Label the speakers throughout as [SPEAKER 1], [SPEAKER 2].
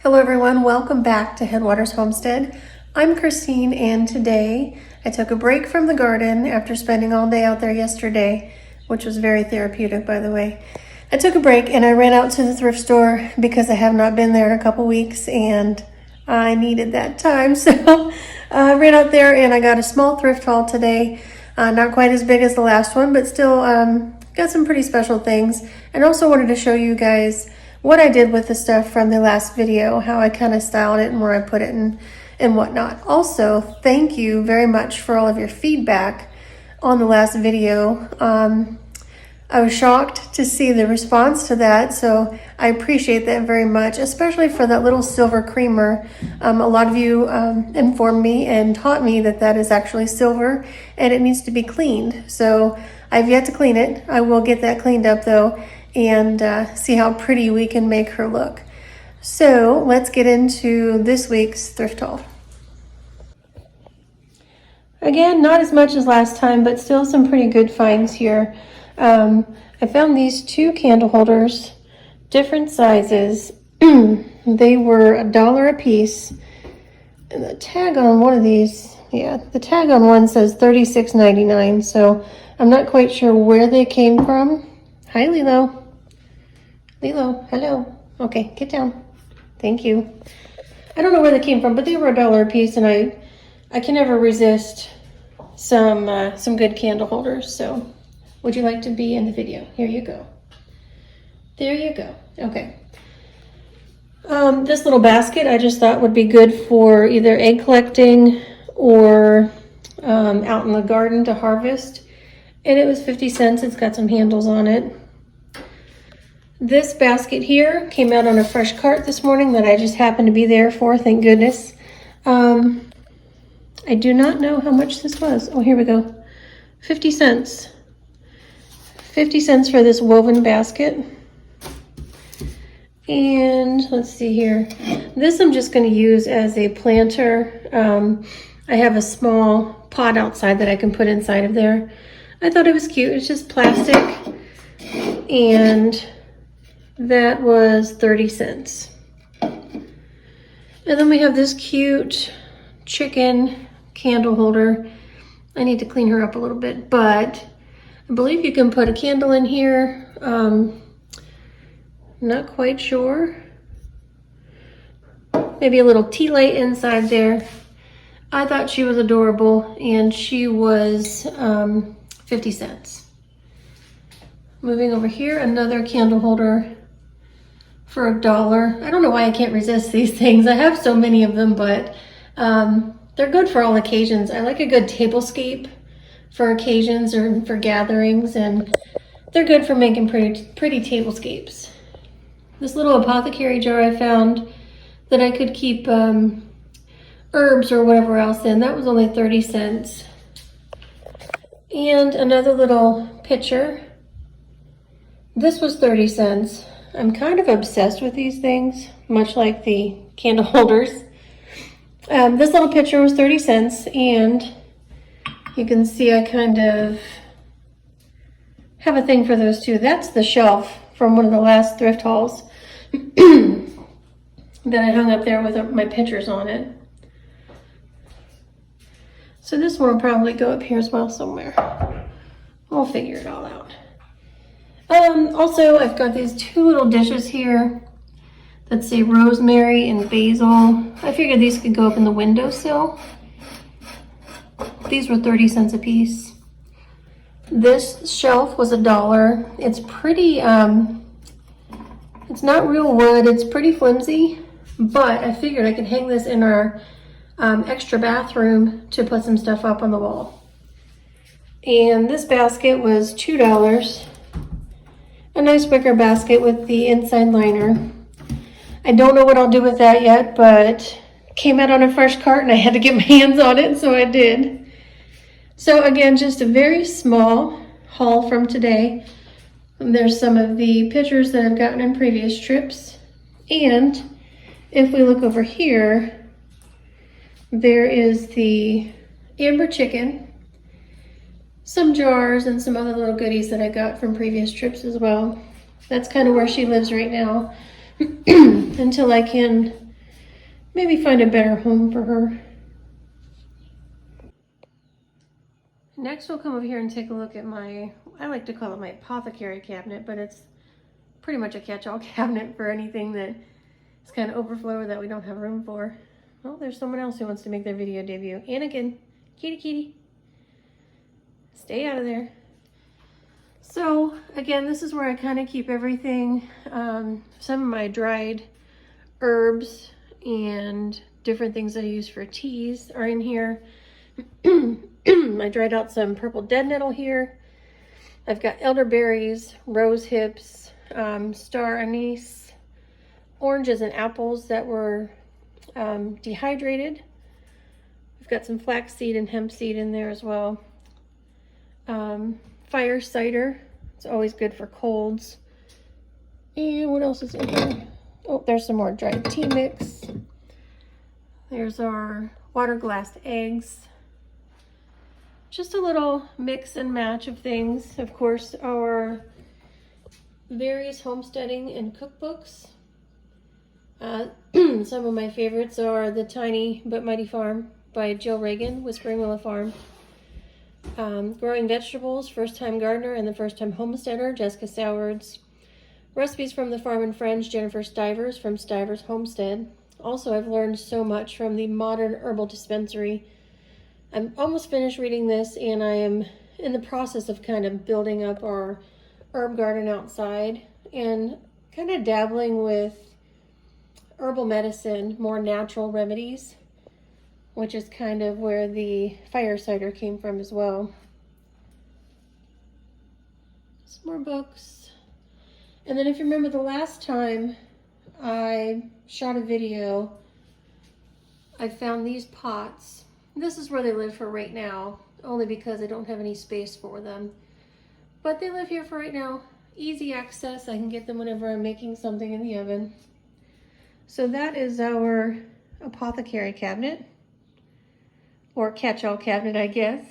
[SPEAKER 1] Hello everyone, welcome back to Headwaters Homestead. I'm Christine and today I took a break from the garden after spending all day out there yesterday, which was very therapeutic by the way. I took a break and I ran out to the thrift store because I have not been there in a couple weeks and I needed that time. So I ran out there and I got a small thrift haul today. Not quite as big as the last one, but still got some pretty special things. And also wanted to show you guys what I did with the stuff from the last video, how I kind of styled it and where I put it and whatnot. Also, thank you very much for all of your feedback on the last video. I was shocked to see the response to that, so I appreciate that very much, especially for that little silver creamer. A lot of you informed me and taught me that that is actually silver and it needs to be cleaned. So I've yet to clean it. I will get that cleaned up though and see how pretty we can make her look. So let's get into this week's thrift haul. Again, not as much as last time, but still some pretty good finds here. I found these two candle holders, different sizes. They were $1 a piece. And the tag on one of these, the tag on one says $36.99. So I'm not quite sure where they came from. Hi, Lilo. Lilo, hello. Okay, get down. Thank you. I don't know where they came from, but they were $1 a piece, and I can never resist some good candle holders. So, would you like to be in the video? Here you go. There you go. Okay. This little basket I just thought would be good for either egg collecting or out in the garden to harvest. And it was 50 cents. It's got some handles on it. This basket here came out on a fresh cart this morning that I just happened to be there for, thank goodness. I do not know how much this was. Oh, here we go. 50 cents. 50 cents for this woven basket. And let's see here. This I'm just going to use as a planter. I have a small pot outside that I can put inside of there. I thought it was cute. It's just plastic. And that was 30 cents. And then we have this cute chicken candle holder. I need to clean her up a little bit, but I believe you can put a candle in here. Not quite sure. Maybe a little tea light inside there. I thought she was adorable, and she was 50 cents. Moving over here, another candle holder for $1. I don't know why I can't resist these things. I have so many of them, but they're good for all occasions. I like a good tablescape for occasions or for gatherings, and they're good for making pretty tablescapes. This little apothecary jar I found that I could keep herbs or whatever else in, that was only 30 cents. And another little pitcher. This was 30 cents. I'm kind of obsessed with these things, much like the candle holders. This little pitcher was 30 cents, and you can see I kind of have a thing for those two. That's the shelf from one of the last thrift hauls that I hung up there with my pictures on it. So this one will probably go up here as well somewhere. We'll figure it all out. Also, I've got these two little dishes here that say rosemary and basil. I figured these could go up in the windowsill. These were 30 cents a piece. This shelf was $1. It's pretty, it's not real wood, it's pretty flimsy, but I figured I could hang this in our extra bathroom to put some stuff up on the wall. And this basket was $2. A nice wicker basket with the inside liner. I don't know what I'll do with that yet, but it came out on a fresh cart and I had to get my hands on it, so I did. So again, just a very small haul from today. There's some of the pictures that I've gotten in previous trips. And if we look over here, there is the amber chicken, some jars, and some other little goodies that I got from previous trips as well. That's kind of where she lives right now until I can maybe find a better home for her. Next we'll come over here and take a look at my, I like to call it my apothecary cabinet, but it's pretty much a catch-all cabinet for anything that is kind of overflow or that we don't have room for. Oh, there's someone else who wants to make their video debut. Anakin, kitty. Stay out of there. So again, this is where I kind of keep everything. Some of my dried herbs and different things that I use for teas are in here. I dried out some purple dead nettle here. I've got elderberries, rose hips, star anise, oranges and apples that were dehydrated. We've got some flaxseed and hemp seed in there as well. Fire cider, it's always good for colds. And what else is in here? Oh, there's some more dried tea mix. There's our water glass eggs. Just a little mix and match of things. Of course, our various homesteading and cookbooks. Some of my favorites are The Tiny But Mighty Farm by Jill Reagan, Whispering Willow Farm. Growing Vegetables, First Time Gardener and the First Time Homesteader, Jessica Sowards. Recipes from the Farm and Friends, Jennifer Stivers from Stivers Homestead. Also, I've learned so much from the Modern Herbal Dispensary. I'm almost finished reading this, and I am in the process of kind of building up our herb garden outside and kind of dabbling with herbal medicine, more natural remedies, which is kind of where the fire cider came from as well. Some more books. And then if you remember the last time I shot a video, I found these pots. This is where they live for right now, only because I don't have any space for them. But they live here for right now. Easy access. I can get them whenever I'm making something in the oven. So that is our apothecary cabinet. Or catch-all cabinet, I guess.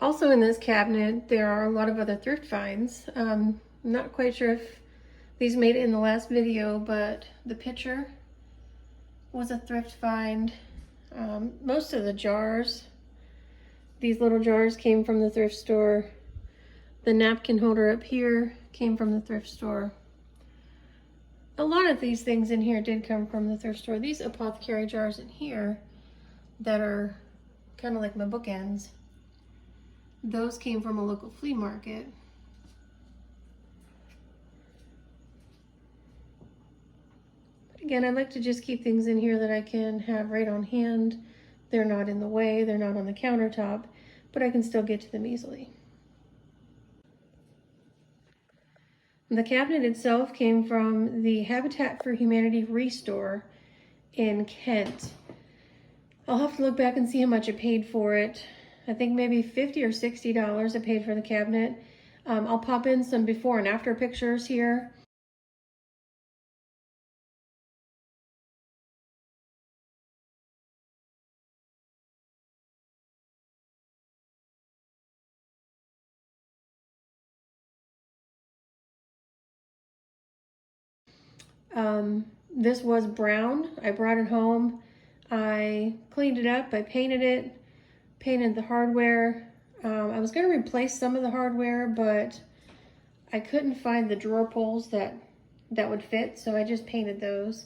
[SPEAKER 1] Also in this cabinet, there are a lot of other thrift finds. I'm not quite sure if these made it in the last video, but the pitcher was a thrift find. Most of the jars, these little jars came from the thrift store. The napkin holder up here came from the thrift store. A lot of these things in here did come from the thrift store. These apothecary jars in here that are kind of like my bookends, those came from a local flea market. But again, I like to just keep things in here that I can have right on hand. They're not in the way, they're not on the countertop, but I can still get to them easily. The cabinet itself came from the Habitat for Humanity Restore in Kent. I'll have to look back and see how much I paid for it. I think maybe $50 or $60 I paid for the cabinet. I'll pop in some before and after pictures here. This was brown. I brought it home. I cleaned it up. I painted it, painted the hardware. I was going to replace some of the hardware, but I couldn't find the drawer pulls that would fit, so I just painted those.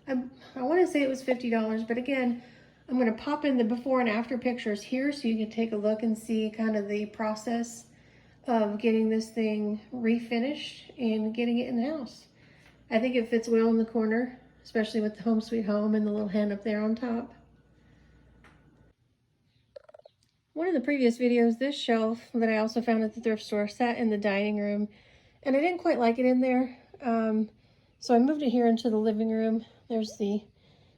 [SPEAKER 1] I want to say it was $50, but again, I'm going to pop in the before and after pictures here so you can take a look and see kind of the process of getting this thing refinished and getting it in the house. I think it fits well in the corner, especially with the Home Sweet Home and the little hen up there on top. One of the previous videos, this shelf that I also found at the thrift store sat in the dining room, and I didn't quite like it in there. So I moved it here into the living room. There's the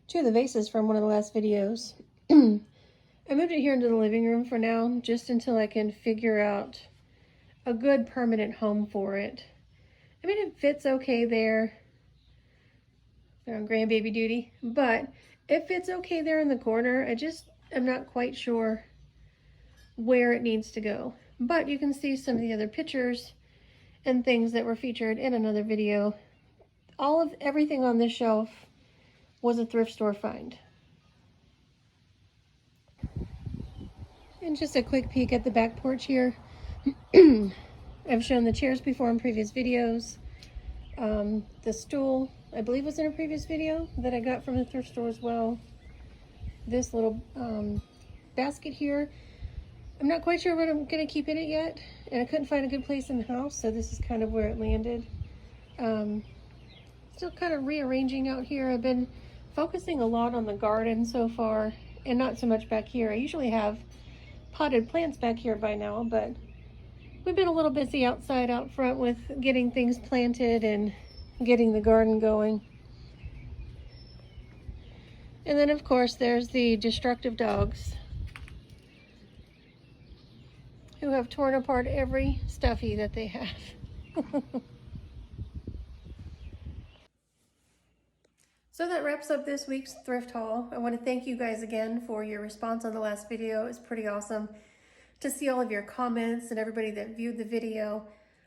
[SPEAKER 1] two of the vases from one of the last videos. I moved it here into the living room for now, just until I can figure out a good permanent home for it. I mean, it fits okay there. They're on grandbaby duty, but it fits okay there in the corner. I'm not quite sure where it needs to go. But you can see some of the other pictures and things that were featured in another video Everything on this shelf was a thrift store find. And just a quick peek at the back porch here. I've shown the chairs before in previous videos. The stool, I believe, was in a previous video that I got from the thrift store as well. This little basket here, I'm not quite sure what I'm going to keep in it yet, and I couldn't find a good place in the house, so this is kind of where it landed. Still kind of rearranging out here. I've been focusing a lot on the garden so far, and not so much back here. I usually have potted plants back here by now, but we've been a little busy outside out front with getting things planted and getting the garden going. And then of course there's the destructive dogs who have torn apart every stuffy that they have. So that wraps up this week's thrift haul. I want to thank you guys again for your response on the last video. It was pretty awesome to see all of your comments and everybody that viewed the video.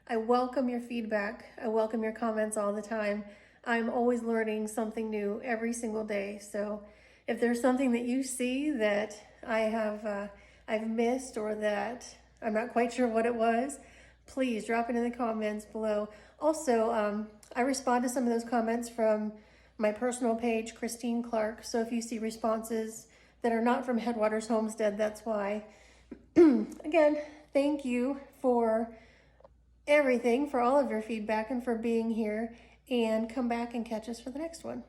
[SPEAKER 1] I welcome your feedback. I welcome your comments all the time. I'm always learning something new every single day. So if there's something that you see that I've missed, or that I'm not quite sure what it was, please drop it in the comments below. Also, I respond to some of those comments from my personal page, Christine Clark. So if you see responses that are not from Headwaters Homestead, that's why. Again, thank you for everything, for all of your feedback, and for being here. And come back and catch us for the next one.